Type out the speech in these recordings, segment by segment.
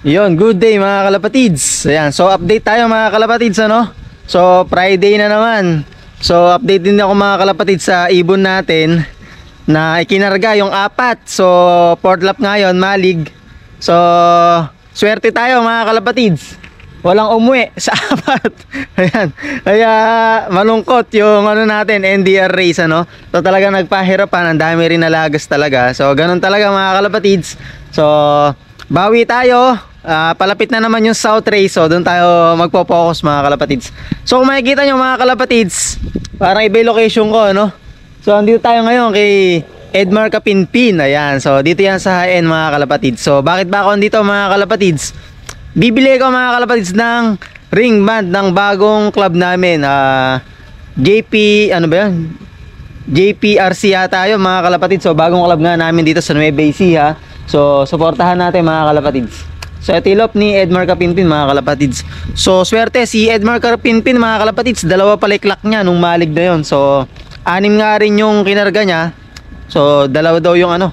Yun, good day mga kalapatids. Ayan, so update tayo mga kalapatids, ano? So Friday na naman. So update din ako mga kalapatids sa ibon natin na ikinarga yung 4. So fourth lap ngayon, malig. So swerte tayo mga kalapatids. Walang umuwi sa 4. Ayan. Kaya malungkot yung ano natin, NDR race, ano? So talagang nagpahirapan, ang dami rin nalagas talaga. So ganun talaga mga kalapatids. So bawi tayo. Palapit na naman yung South Race, so doon tayo magpo-focus mga kalapatids. So kung makikita nyo mga kalapatids, parang iba yung location ko, no? So andito tayo ngayon kay Edmar Kapinpin. Ayan, so dito yan sa high-end mga kalapatids. So bakit ba ako dito mga kalapatids? Bibili ko mga kalapatids ng ring band ng bagong club namin, JP, ano ba yan? JPRC yata yun mga kalapatids. So bagong club nga namin dito sa Nueva Ecija. So suportahan natin mga kalapatids. So etilop ni Edmar Kapinpin mga kalapatids. So swerte si Edmar Kapinpin mga kalapatids, dalawa pala iklak niya nung malig na yon. So 6 nga rin yung kinarga niya. So dalawa daw yung ano,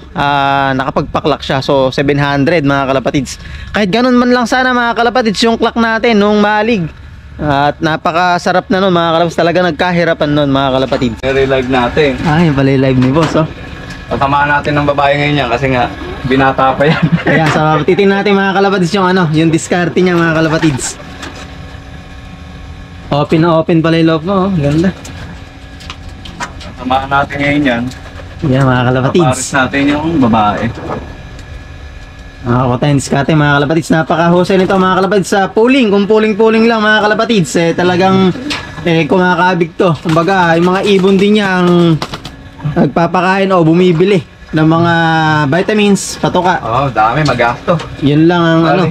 nakapagpaklak siya. So 700 mga kalapatids. Kahit ganun man lang sana mga kalapatids yung klak natin nung malig. At napakasarap na nun mga kalapatids. Talaga nagkahirapan nun mga kalapatids. I-relive natin. Ay, pala yung live ni boss, oh. Kasamahan natin ng babae ngayon yan kasi nga binata pa yan. Kaya so titingnan natin mga kalapatids yung ano, yung diskarte niya mga kalapatids. Open na open pala yung loob mo, oh. Ganda. Kasamahan natin ngayon yan. Yan mga kalapatids. Paparis natin yung babae. Ako tayo yung diskarte mga kalapatids. Napakahusay nito mga kalapatids sa pooling. Kung pooling lang mga kalapatids, talagang kumakabig to. Kumbaga yung mga ibon din niya ang nagpapakain o bumibili ng mga vitamins, patuka. Dami, magasto. Yun lang ang ano.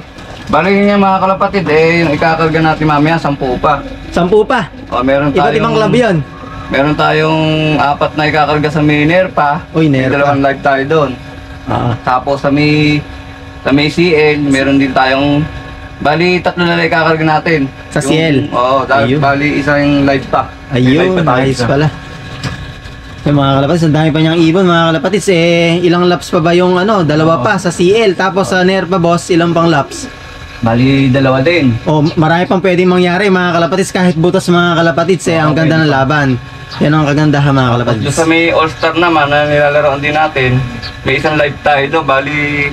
Bali yun yung mga kalapatid, yung ikakarga natin mamaya, 10 pa. 10 pa. Meron Iba't ibang club yun. Meron tayong 4 na ikakarga sa may Nerpa. Uy, May Nerpa. 2 live tayo doon. Tapos sa may CL, meron din tayong, bali 3 na lang ikakarga natin. Sa CL? Ayun. Bali isang live pa. May live Ayun, pa tayo nice isa. pala. Yung mga kalapatids, ang dami pa niyang ibon mga kalapatids. Ilang laps pa ba yung ano? 2 pa sa CL. Tapos sa Nerpa boss, ilang pang laps? Bali 2 din. Marami pang pwedeng mangyari mga kalapatids. Kahit butas mga kalapatids, ang ganda ng laban. Yan ang kagandahan mga kalapatids. Doon sa may All-Star naman na nilalaroan din natin, may isang live tayo doon. Bali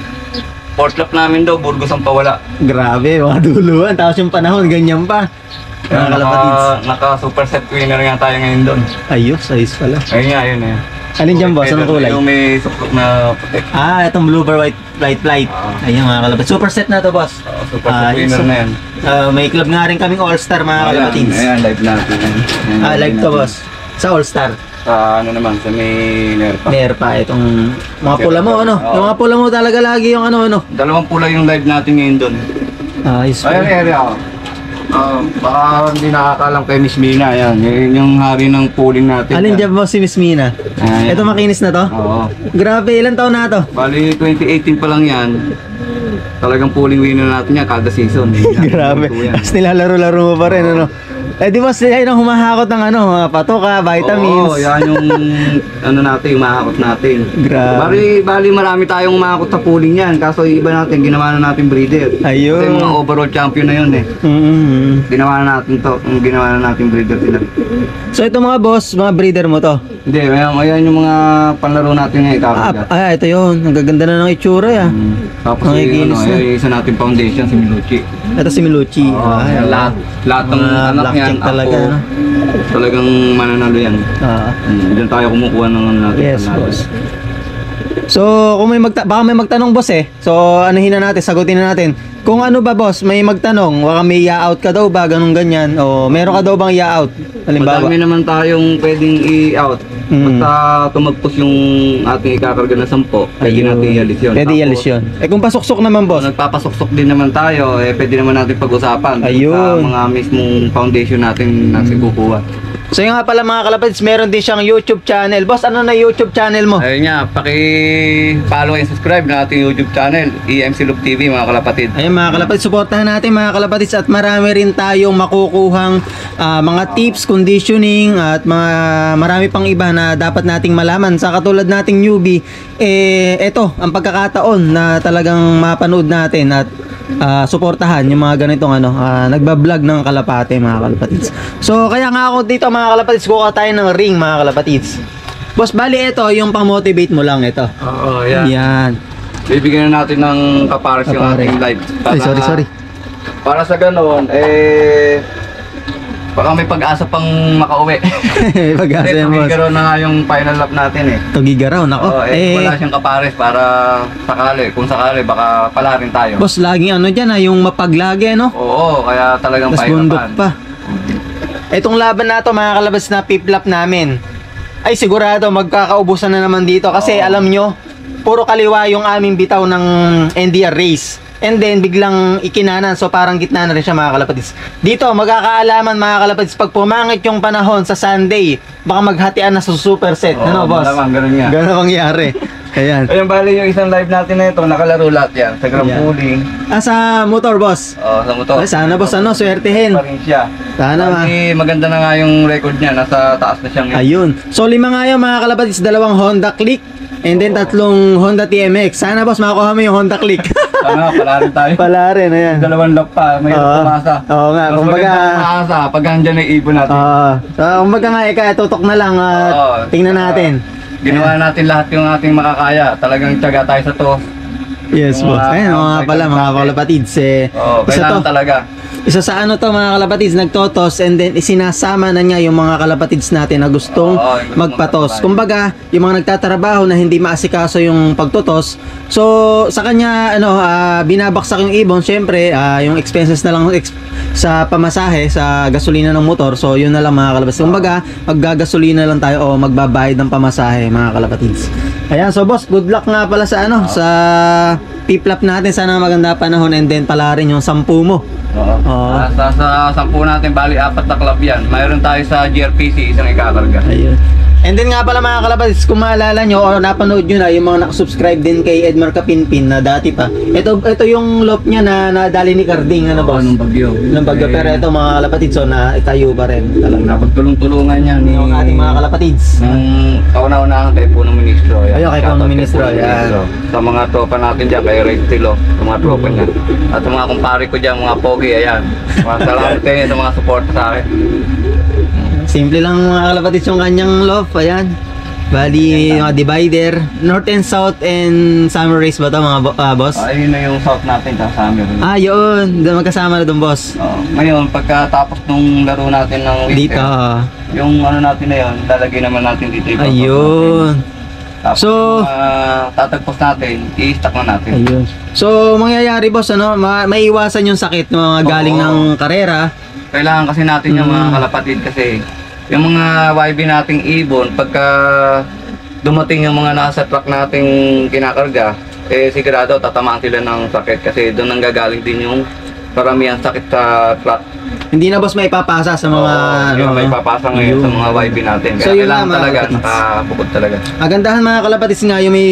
4th lap namin daw, Burgos ang pawala. Grabe, mga duluan. Tapos yung panahon, ganyan pa. Mga kalapatids. Naka super set winner nga tayo ngayon doon. Ayos, ayos pala. Ayun nga, yun eh. Alin dyan boss? Anong kulay? Yung may suklok na puti. Itong blue bar white flight. Ayun mga kalapatids. Super set na to boss. Super set winner na yan. May club nga rin kaming all-star mga kalapatids. Ayan, live natin. Live to boss. Sa all-star. Sa ano naman, sa may Nerpa. Nerpa, itong mga pula mo, ano? Yung mga pula mo talaga lagi yung ano. 2 pula yung live natin ngayon doon. Ayos Ayan, pala. area ako. Baka hindi nakakalam kay Miss Mina, yan. Yun yung hari ng pooling natin. Alin dyan mo si Miss Mina? Ayan. Ito makinis na to? Oo. Grabe, ilan taon na to? Bali, 2018 pa lang yan. Talagang pooling winner natin yan kada season. Grabe. Yan. Tapos nilalaro-laro mo pa rin, ano? Di ba yan ang humahakot ng ano, mga patoka, vitamins. Oo, yan yung ano natin, yung mahakot natin. Grabe. Bali marami tayong mahakot sa pooling yan. Kaso yung iba natin, ginawa na natin breeder. Ayun. Kasi yung mga overall champion na yun eh. Ginawa na natin to, ginawa na natin breeder sila. So ito mga boss, mga breeder mo to? Hindi, ayan yung mga panlaro natin ngayon. Ito yun. Ang gaganda na ng itsura ya. Tapos Nakikinis na. yung isa natin foundation, si Milucci. Ito si Milucci. Lahat ng Mga anak black yan, chick talaga, ako, no? talagang mananalo yan. Diyan tayo kumukuha ng ano natin. Yes, panalo. boss. So, kung baka may magtanong boss So, anuhin na natin, sagutin na natin. Kung ano ba boss, may magtanong, baka may ya-out ka daw ba, ganun ganyan. O meron ka daw bang ya-out? Halimbawa. Madami naman tayong pwedeng i-out. Basta tumagpos yung ating ikakarga na 10, pwede natin i-alis yun. Pwede i-alis yun. Kung pasuksok naman boss. Kung nagpapasuksok din naman tayo, pwede naman natin pag-usapan. Ayun. Sa mga mismong foundation natin natin kukuha. So yun nga pala mga kalapatids, meron din siyang YouTube channel. Boss, ano na YouTube channel mo? Ayun nga, paki-follow and subscribe na ating YouTube channel, EMC Loop TV mga kalapatid. Ayun mga kalapatids, supportahan natin mga kalapatids at marami rin tayong makukuhang mga tips, conditioning at marami pang iba na dapat nating malaman. Sa katulad nating newbie, ito ang pagkakataon na talagang mapanood natin at suportahan yung mga ganitong nagba-vlog ng kalapate mga kalapatids. So kaya nga ako dito mga kalapatids, kuha tayo ng ring mga kalapatids. Boss, bali ito yung pang-motivate mo lang ito. Oo, yan. Yan. Bibigyan na natin ng kapares yung Kapares. ating live. Ay, sorry. Para sa ganoon, baka may pag-asa pang makauwi. Pag-asa Kasi yan, boss. tumigaro na nga yung final lap natin eh. Tugigaraw, nako. Oo, wala siyang kapares para kung sakali, baka pala rin tayo. Boss, laging dyan yung mapaglagi, no? Oo, kaya talagang Tapos bundok paikapan. pa. Itong laban na to mga kalabas na piplap namin, ay sigurado magkakaubusan na naman dito kasi Oo. alam nyo, puro kaliwa yung aming bitaw ng NDR race. And then biglang ikinanan, so parang gitna na rin siya mga kalapatids. Dito magkakaalaman mga kalapatids pag pumangit yung panahon sa Sunday, baka maghatian na sa super set. Oo, Ano boss? malamang, ganun nga. Ganun mangyari. Ayan. Ayun, bali yung isang live natin na ito, nakalaro lahat yan. Sa Grand Ayan. Pooling, Sa motor boss. sa motor. Ay, sana boss swertehin. Pa rin siya. Sana Bali, maganda na nga yung record niya, nasa taas na siyang Ayun. So 5 nga yun mga kalapatids, 2 Honda Click and then 3 Honda TMX. Sana boss makuha mo yung Honda Click. Sana, pala rin tayo. Pala rin, ayan. Dalawang lap pa, may tumasa. Oo nga, Mas kumbaga maganda maasa pag andyan ay ibon natin. so kumbaga nga tutok na lang at Oo. tingnan natin. Ginawa natin lahat yung ating makakaya. Talagang tiyaga tayo sa to. Yes Yung boss. mga- Ayun mga pala mga kalapatids Oo, isa kailangan to. talaga. Isa sa to mga kalapatids, nagtotos and then isinasama na niya yung mga kalapatids natin na gustong Oo, yung gustong magpatos. magpatay. Kumbaga, yung mga nagtatrabaho na hindi maasikaso yung pagtotos. So, sa kanya binabaksak yung ibon, syempre, yung expenses na lang sa pamasahe, sa gasolina ng motor. So, yun na lang mga kalapatids. Kumbaga, maggagasolina lang tayo o magbabayad ng pamasahe mga kalapatids. Ayan, so boss, good luck nga pala sa sa piplap natin. Sana maganda panahon and then pala rin yung 10 mo. Oo. Oo. Sa 10 natin, bali 4 na club yan. Mayroon tayo sa GRPC, isang ikakarga. Ayun. And then nga pala mga kalapatids, kung maalala nyo o napanood nyo na yung mga nakasubscribe din kay Edmar Kapinpin na dati pa. Ito yung loop niya na nadali ni Carding, ano boss? Nung bagyo. Nung bagyo. Pero ito mga kalapatids, so na itayo pa rin. Talagang Napagtulong-tulungan niya ni yung ating mga kalapatids. Nung kauna-unahan kay Punong Ministro. Yan. Ayun, kay Shoutout Punong Ministro, Punong yan. Ministro. Sa mga tropa natin dyan, kay Ray Stilo, sa mga tropa niya. At sa mga kumpare ko dyan, mga pogi, ayan. Salamat kayo sa mga support sa akin. Simple lang mga kalapatids yung kanyang loop. Ayan. Bali, mga divider. North and South and Summer Race ba ito mga boss? Ayun na yung south natin, sa amin. Yun. Magkasama na dun boss. Ngayon, pagkatapos nung laro natin ng Dito. weekend, yung natin na yun, lalagay naman natin dito. Ayun. Tapos So- tatagpos natin, i-stack na natin. Ayun. So, mangyayari boss, may iwasan yung sakit ng mga galing Oo. ng karera. Kailangan kasi natin yung mga kalapatid kasi yung mga YB nating ibon, pagka dumating yung mga nasa truck nating kinakarga, sigurado tatamaan sila ng sakit kasi doon nanggagaling din yung karamihan sakit sa truck. Hindi na boss may papasa sa mga Yung may papasa ngayon sa mga YB natin. Kaya So, yun kailangan nga, mga talaga, kapatids. nakabukod talaga. Agandahan mga kalapatids nga yung may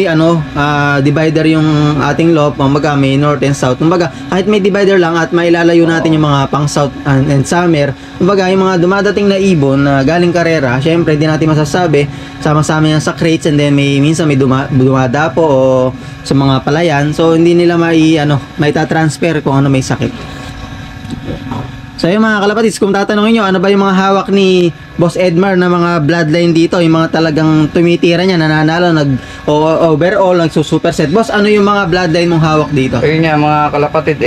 divider yung ating loop, kumbaga may north and south. Kumbaga kahit may divider lang at mailalayo natin yung mga pang south and summer, kumbaga yung mga dumadating na ibon na galing karera, syempre di natin masasabi, sama-sama yan sa crates and then minsan may dumadapo o sa mga palayan. So hindi nila may ta-transfer kung ano may sakit. So yung mga kalapatids, kung tatanungin nyo, ano ba yung mga hawak ni Boss Edmar na mga bloodline dito, yung mga talagang tumitira niya, nananalo, overall, nagsusuperset. Boss, ano yung mga bloodline mong hawak dito? Ayun nga mga kalapatid,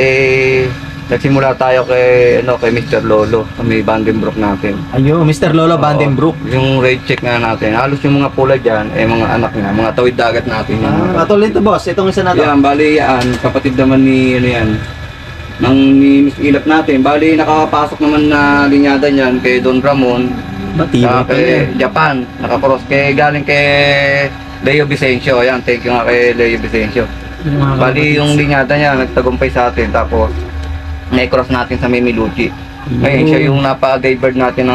nagsimula tayo kay Mr. Lolo, may Vandenbroek natin. Ayun, Mr. Lolo Vandenbroek. Yung rate check nga natin. Halos yung mga pula dyan, mga anak niya, mga tawid dagat natin. Katulad to boss, itong isa na to. Yan, bali yan, kapatid naman ni, ni Miss Ilap natin. Bali, nakakapasok naman na linyada niyan kay Don Ramon, Matibay pa kay yan. Japan, nakakross galing kay Leo Vicencio. Ayan, thank you nga kay Leo Vicencio. Bali, yung linyada niya, nagtagumpay sa atin. Tapos, na-cross natin sa Mimiluchi. Ngayon, siya yung napa-gay bird natin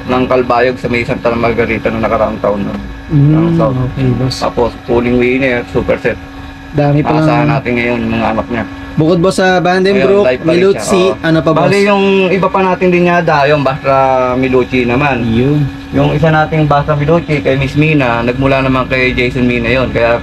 ng Kalbayog sa may Santa Margarita noong nakaraang taon. Okay, boss. Tapos, pooling winner, super set. Dami pa Maasahan lang. natin ngayon yung mga anak niya. Bukod boss sa Ayun, Vandenbroek, live pa rin Miluchi, siya, oo. ano pa boss? Bali, yung iba pa natin linyada, yung Basra Miluchi naman. Yun. Yung isa nating Basra Miluchi kay Miss Mina, nagmula naman kay Jason Mina yon. Kaya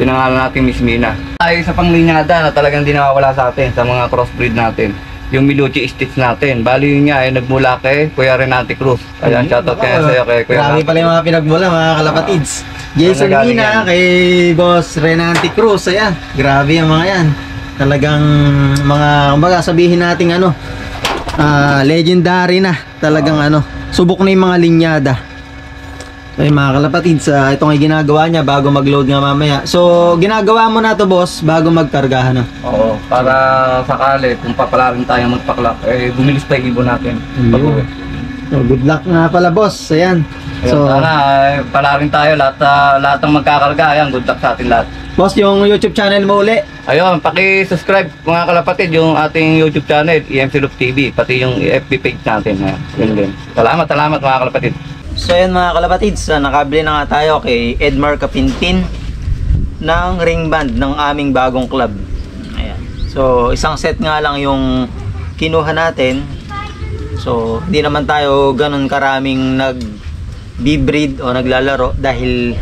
Pinangalan natin Miss Mina. Ay sa panglinyada na talagang di nawawala sa atin sa mga crossbreed natin. Yung Milucci Stitch natin. Bali yun nga ay nagmula kay Kuya Renante Cruz. Ayan, shoutout kaya sa'yo kay Kuya Grabe Renante. pala yung mga pinagmula mga kalapatids. Jason Nagaling Mina yan. kay Boss Renante Cruz. Ayan, grabe yung mga yan. Talagang mga, kumbaga sabihin natin ano, legendary na. Talagang ano, subok na yung mga linyada. So yung mga kalapatids, ito nga ginagawa niya bago mag-load nga mamaya. So ginagawa mo na to boss bago magkargahan no? Oo, para sakali kung papalarin tayo magpaklak, eh bumilis pa yung ibon natin. Pag-uwi. So good luck nga pala boss. Ayan. So, sana palarin tayo lahat ng magkakarga. Ayan, good luck sa atin lahat. Boss, yung YouTube channel mo uli. Ayun, paki-subscribe mga kalapatid yung ating YouTube channel, EMC Loop TV, pati yung FB page natin. Yun din. Salamat mga kalapatid. So yun mga kalapatids, nakabili na nga tayo kay Edmar Kapinpin ng ring band ng aming bagong club. Ayan. So isang set nga lang yung kinuha natin. So hindi naman tayo ganun karaming nag-breed o naglalaro dahil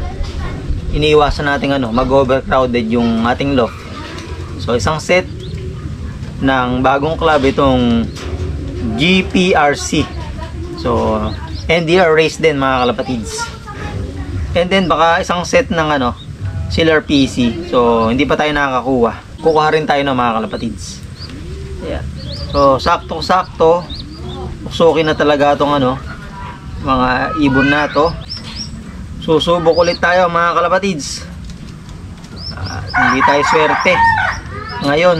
iniiwasan natin mag-overcrowded yung ating loft. So isang set ng bagong club itong GPRC. So NDR race din mga kalapatids. And then baka isang set ng Sealer PC. So hindi pa tayo nakakakuha. Kukuha rin tayo ng mga kalapatids. Ayan. So sakto-sakto uksukin na talaga itong mga ibon na to. Susubok ulit tayo mga kalapatids. Hindi tayo swerte ngayon.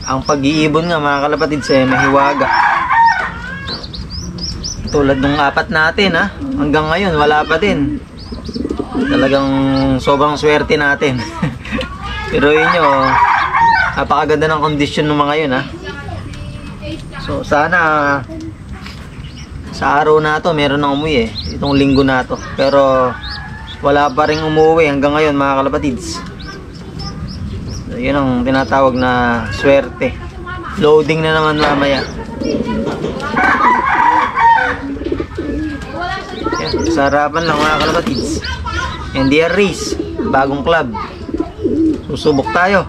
Ang pag-iibon nga mga kalapatids mahiwaga. Tulad ng apat natin hanggang ngayon wala pa din. Talagang sobrang swerte natin. Pero yun napakaganda ng kondisyon ng mga yun So sana sa araw na to meron nang umuwi itong linggo na to. Pero wala pa rin umuwi hanggang ngayon mga kalapatids. So, yun ang tinatawag na swerte. Loading na naman mamaya. Yan, sa harapan lang mga kalapatids. NDR race, bagong club. Susubok tayo.